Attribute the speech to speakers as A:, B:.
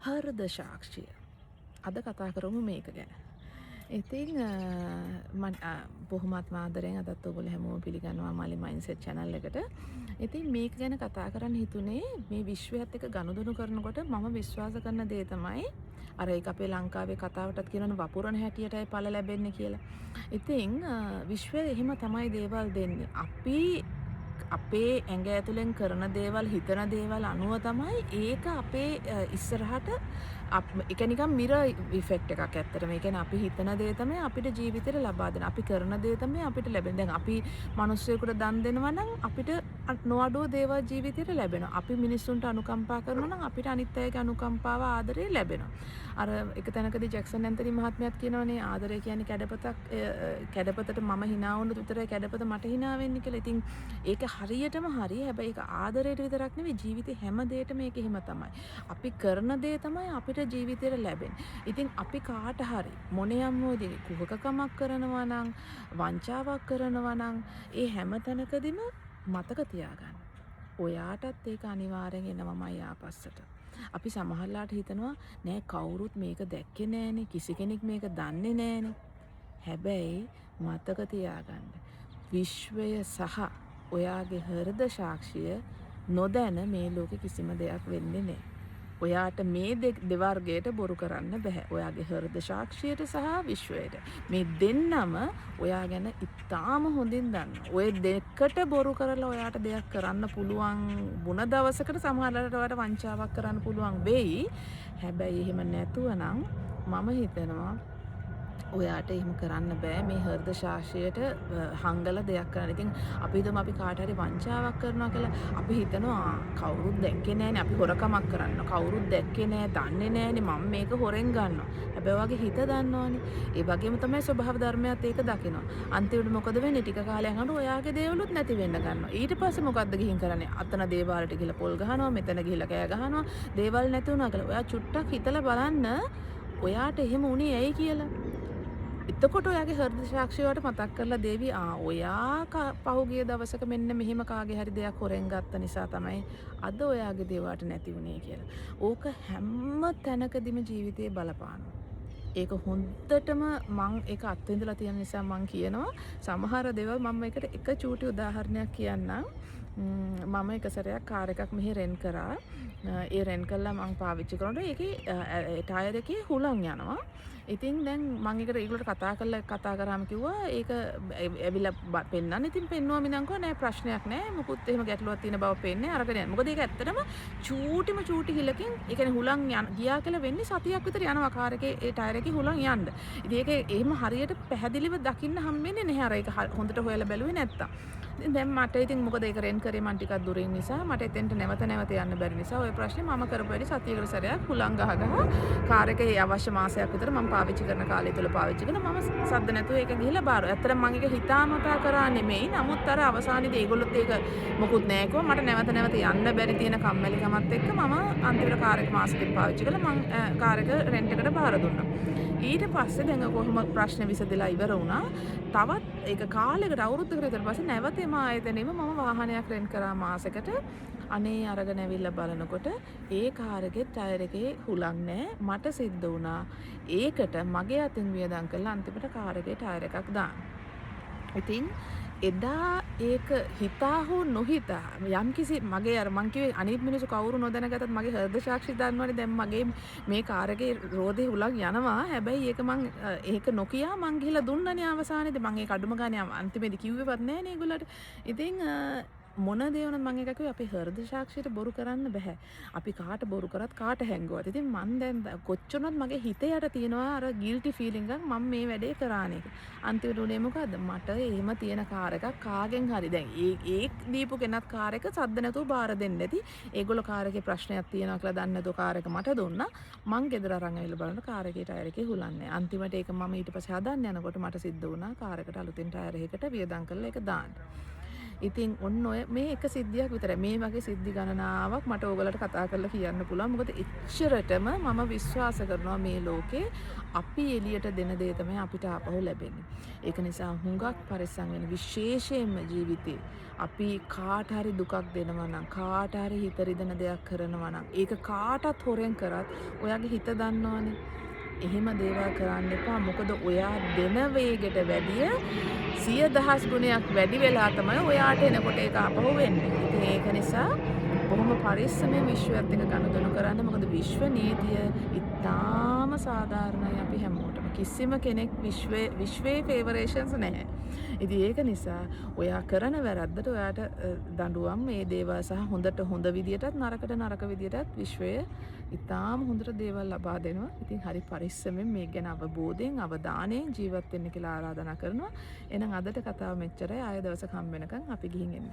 A: හෘද සාක්ෂිය. අද කතා කරමු මේක ගැන. ඉතින් බොහොමත් ආදරෙන් අදත් ඔයගොල්ලෝ හැමෝම පිළිගන්නවා මලි මයින්ඩ්සෙට් channel එකට. ඉතින් මේක ගැන කතා කරන්න හිතුනේ මේ විශ්වයත් එක්ක ගනුදෙනු කරනකොට මම විශ්වාස කරන දේ තමයි අර ඒක අපේ ලංකාවේ කතාවටත් කියනවනේ වපුරන හැටියටයි ඵල ලැබෙන්නේ කියලා. ඉතින් විශ්වය එහෙම තමයි දේවල් දෙන්නේ. අපි අපේ ඇඟ ඇතුලෙන් කරන දේවල් හිතන දේවල් අනුව තමයි ඒක අපේ ඉස්සරහට ඒක නිකන් මිරර් ඉෆෙක්ට් එකක් ඇත්තටම. ඒ කියන්නේ අපි හිතන දේ තමයි අපිට ජීවිතේට ලබා දෙන. අපි කරන දේ තමයි අපිට ලැබෙන. දැන් අපි මිනිස්සුයෙකුට දන් දෙනවා නම් අපිට නොඅඩුව දේවල් ජීවිතේට ලැබෙනවා. අපි මිනිස්සුන්ට අනුකම්පා කරනවා නම් අපිට අනිත් අයගේ අනුකම්පාව ආදරේ ලැබෙනවා. අර එක තැනකදී ජැක්සන් ඇන්තනි මහත්මයාත් කියනවනේ ආදරය කියන්නේ කැඩපතක්. කැඩපතට මම hina වුණොත් විතරයි කැඩපත මට hina වෙන්නේ කියලා. ඉතින් ඒක හරියටම හරි. හැබැයි ඒක ආදරයට විතරක් නෙවෙයි ජීවිතේ හැම දෙයකම ඒක එහෙම තමයි. අපි කරන දේ තමයි අපිට ජීවිතේට ලැබෙන්නේ. ඉතින් අපි කාට හරි මොනියම් මොදී කුහකකමක් කරනවා නම් වංචාවක් කරනවා නම් ඒ හැම තැනකදීම මතක තියාගන්න. ඔයාටත් ඒක අනිවාර්යෙන් එනවමයි ආපස්සට. අපි සමහරලාට හිතනවා නෑ කවුරුත් මේක දැක්කේ නෑනේ කිසි කෙනෙක් මේක දන්නේ නෑනේ. හැබැයි මතක තියාගන්න. විශ්වය සහ ඔයාගේ හෘද සාක්ෂිය නොදැන මේ ලෝකෙ කිසිම දෙයක් වෙන්නේ නෑ. ඔයාට මේ දෙවර්ගයට බොරු කරන්න බෑ. ඔයාගේ හෘද සාක්ෂියට සහ විශ්වයට. මේ දෙන්නම ඔයා ගැන ඉතාම හොඳින් දන්නවා. ඔය දෙකට බොරු කරලා ඔයාට දෙයක් කරන්න පුළුවන් වුණ දවසකට සමහරවිට ඔයාට වංචාවක් කරන්න පුළුවන් වෙයි. හැබැයි එහෙම නැතුව නම් මම හිතනවා ඔයාට එහෙම කරන්න බෑ මේ හෘද සාක්ෂියට හංගලා දෙයක් කරන්න. ඉතින් අපි හිතමු අපි කාට හරි වංචාවක් කරනවා කියලා. අපි හිතනවා කවුරුත් දැක්කේ නෑනේ අපි හොරකමක් කරන්න. කවුරුත් දැක්කේ නෑ, දන්නේ නෑනේ මම මේක හොරෙන් ගන්නවා. හැබැයි ඔයාගේ හිත දන්නවනේ. ඒ වගේම තමයි ස්වභාව ධර්මයත් ඒක දකිනවා. අන්තිමට මොකද වෙන්නේ? ටික කාලයක් යනකොට ඔයාගේ දේවලුත් නැති වෙන්න ගන්නවා. ඊට පස්සේ මොකද්ද ගිහින් කරන්නේ? අතන දේවාලට ගිහලා පොල් ගහනවා, මෙතන ගිහලා කෑ ගහනවා. දේවල් නැති වුණා කියලා. ඔයා චුට්ටක් හිතලා බලන්න ඔයාට එහෙම උනේ ඇයි කියලා. එතකොට ඔයාගේ හෘද සාක්ෂිය වලට මතක් කරලා දේවි ඔයා පහුගිය දවසක මෙන්න මෙහෙම කාගේ හරි දෙයක් හොරෙන් ගත්ත නිසා තමයි අද ඔයාගේ දේවට නැති වුනේ කියලා. ඕක හැම තැනකදීම ජීවිතේ බලපානවා. ඒක හොඳටම මං ඒක අත්විඳලා තියෙන නිසා මං කියනවා සමහර දේවල් මම එකට එක චූටි උදාහරණයක් කියන්නම්. මම එක සැරයක් කාර් එකක් මෙහි රෙන්ට් කරා. ඒ රෙන්ට් කළා මං පාවිච්චි කරනකොට ඒකේ ටයර් එකේ හුලං යනවා. ඉතින් දැන් මම ඒකට ඒගොල්ලන්ට කතා කරාම කිව්වා ඒක ඇවිල්ලා පෙන්නන්න. ඉතින් පෙන්නුවා මිනංකෝ නෑ ප්‍රශ්නයක් නෑ. මොකුත් එහෙම ගැටලුවක් තියෙන බව පෙන්නේ අරගෙන යන්න. මොකද ඒක ඇත්තටම චූටි හිලකින් ඒ කියන්නේ හුලං ගියා කියලා වෙන්නේ සතියක් විතර යනවා කාර් එකේ ඒ ටයර් එකේ හුලං යන්න. ඉතින් ඒක එහෙම හරියට පැහැදිලිව දකින්න හම්බෙන්නේ නැහැ. අර ඒක හොඳට හොයලා බැලුවේ නැත්තම්. දැන් මට ඉතින් මොකද ඒක රෙන්ට් කරේ මං ටිකක් දුරින් නිසා මට එතෙන්ට නැවත යන්න බැරි නිසා ওই ප්‍රශ්නේ මම කරපු වැඩි සතියකට සැරයක් හුලං ගහ කාර් එකේ අවශ්‍ය මාසයක් විතර මම පාවිච්චි කරන කාලය තුල පාවිච්චි කරන මම සද්ද නැතුව ඒක ගිහිල්ලා බාර. ඇත්තටම මම ඒක හිතාමතා කරා නෙමෙයි. නමුත් අර අවසානයේදී ඒගොල්ලොත් ඒක මොකුත් නෑ කිව්වා. මට නැවත යන්න බැරි තියෙන කම්මැලිකමත් එක්ක මම අන්තිමට කාර් එක මාසෙකින් පාවිච්චි කළා. මම කාර් එක රෙන්ට් එකට බාර දුන්නා. ඊට පස්සේ දැන් කොහොම ප්‍රශ්න විසඳලා ඉවර වුණා. තවත් ඒක කාලයකට අවුරුද්දකට විතර පස්සේ නැවත එම ආයතනෙම මම වාහනයක් රෙන්ට් කරා මාසෙකට. අනේ අරගෙන ඇවිල්ලා බලනකොට ඒ කාර් එකේ ටයර් එකේ හුලං නැහැ. මට සිද්ධ වුණා ඒකට මගේ අතින් වියදම් කරලා අන්තිමට කාර් එකේ ටයර් එකක් දාන්න. ඉතින් එදා ඒක හිතා හෝ නොහිතා යම්කිසි මගේ අර මං කිව්වේ අනිත් මිනිස්සු කවුරු නොදැනගතත් මගේ හෘද සාක්ෂි දන්නවනේ දැන් මගේ මේ කාර් එකේ රෝදේ හුලං යනවා. හැබැයි ඒක මං ඒක නොකියා මං ගිහලා දුන්නනේ අවසානයේදී මං ඒක අඩුම ගානේ අන්තිමේදී කිව්වෙවත් නැහැ නේ ඒගොල්ලන්ට. ඉතින් මොන දේ වුණත් මම එක කිව්වේ අපේ හෘද සාක්ෂියට බොරු කරන්න බෑ. අපි කාට බොරු කරත් කාට හැංගුවත්. ඉතින් මම දැන් කොච්චරවත් මගේ හිතේ යට තියෙනවා අර ගිල්ටි ෆීලිං එකක් මම මේ වැඩේ කරානේ. අන්තිමට උනේ මොකද්ද? මට එහෙම තියෙන කාර් එකක් කාගෙන් හරි දැන් ඒ දීපු කෙනත් කාර් එක සද්ද නැතුව බාර දෙන්න ඇති. ඒගොල්ලෝ කාර් එකේ ප්‍රශ්නයක් තියෙනවා කියලා දන්නේ නැතුව කාර් එක මට දුන්නා. මං ගෙදර අරන් ඇවිල්ලා බලන කාර් එකේ ටයර් එකේ හුලන්නේ. අන්තිමට ඒක මම ඊට පස්සේ හදන්න යනකොට මට සිද්ධ වුණා කාර් එකට අලුතෙන් ටයර් එකකට වියදම් කරලා ඒක දාන්න. ඉතින් ඔන්න ඔය මේ එක සිද්ධියක් විතරයි. මේ වගේ සිද්ධි ගණනාවක් මට ඕගලට කතා කරලා කියන්න පුළුවන්. මොකද එච්චරටම මම විශ්වාස කරනවා මේ ලෝකේ අපි එළියට දෙන දේ තමයි අපිට ආපහු ලැබෙන්නේ. ඒක නිසා හුඟක් පරිස්සම් වෙන්න විශේෂයෙන්ම ජීවිතේ අපි කාට හරි දුකක් දෙනවා නම් කාට හරි හිත රිදෙන දෙයක් කරනවා නම් ඒක කාටත් හොරෙන් කරත් ඔයාගේ හිත දන්නවනේ. එහෙම දේවල් කරන්න එපා. මොකද ඔයා දෙන වේගෙට වැඩිය 100,000 ගුණයක් වැඩි වෙලා තමයි ඔයාට එනකොට ඒක ආපහු වෙන්නේ. ඉතින් ඒක නිසා බොහොම පරිස්සමෙන් විශ්වයත් එක්ක ගනුදෙනු කරන්න. මොකද විශ්ව නීතිය ඉතාම සාධාරණයි අපි හැමෝටම. කිසිම කෙනෙක් විශ්වයේ ෆේවරේෂන්ස් නැහැ. ඉතින් ඒක නිසා ඔයා කරන වැරද්දට ඔයාට දඬුවම් මේ දේවල් සහ හොඳට හොඳ විදියටත් නරකට නරක විදියටත් විශ්වය ඉතාම හොඳට දේවල් ලබා දෙනවා. ඉතින් හරි පරිස්සමෙන් මේක ගැන අවබෝධයෙන් අවධානයෙන් ජීවත් වෙන්න කියලා ආරාධනා කරනවා. එහෙනම් අදට කතාව මෙච්චරයි. ආයෙ දවසක හම්බ වෙනකන් අපි ගිහින් එන්න.